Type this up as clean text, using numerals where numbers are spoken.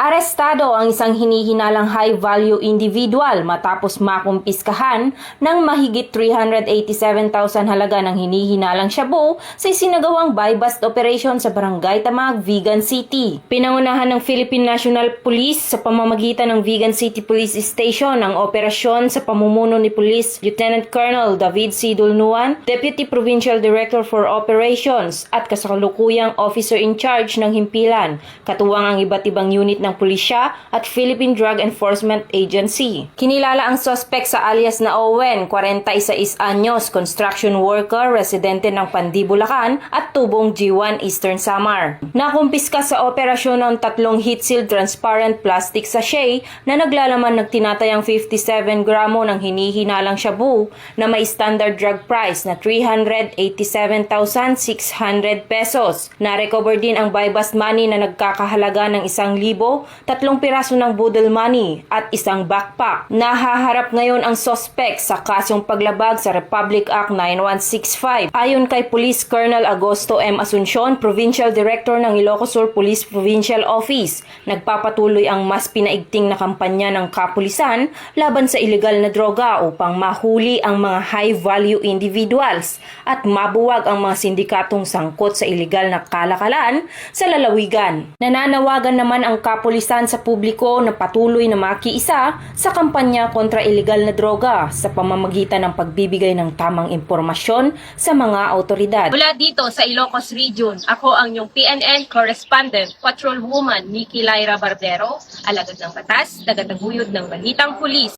Arestado ang isang hinihinalang high-value individual matapos makumpiskahan ng mahigit 387,000 halaga ng hinihinalang shabu sa isinagawang buy-bust operation sa Barangay Tamag, Vigan City. Pinangunahan ng Philippine National Police sa pamamagitan ng Vigan City Police Station ang operasyon sa pamumuno ni Police Lieutenant Colonel David C. Dulnuan, Deputy Provincial Director for Operations at kasalukuyang Officer in Charge ng Himpilan, katuwang ang iba't ibang unit ng pulisya at Philippine Drug Enforcement Agency. Kinilala ang suspect sa alias na Owen, 46 anyos, construction worker, residente ng Pandi, Bulacan at tubong G1 Eastern Samar. Nakumpiska sa operasyon ng 3 heat-sealed transparent plastic sachet na naglalaman ng tinatayang 57 gramo ng hinihinalang shabu na may standard drug price na 387,600 pesos. Na-recover din ang buy-bust money na nagkakahalaga ng 1,000, 3 piraso ng budol money at isang backpack. Nahaharap ngayon ang suspect sa kasong paglabag sa Republic Act 9165. Ayon kay Police Colonel Agosto M. Asuncion, Provincial Director ng Ilocos Sur Police Provincial Office, nagpapatuloy ang mas pinaigting na kampanya ng kapulisan laban sa ilegal na droga upang mahuli ang mga high-value individuals at mabuwag ang mga sindikatong sangkot sa ilegal na kalakalan sa lalawigan. Nananawagan naman ang kapulisan sa publiko na patuloy na makiisa sa kampanya kontra ilegal na droga sa pamamagitan ng pagbibigay ng tamang impormasyon sa mga autoridad. Mula dito sa Ilocos Region, ako ang inyong PNN Correspondent, Patrolwoman Nikki Lyra Barbero, alagad ng batas, tagataguyod ng balitang pulis.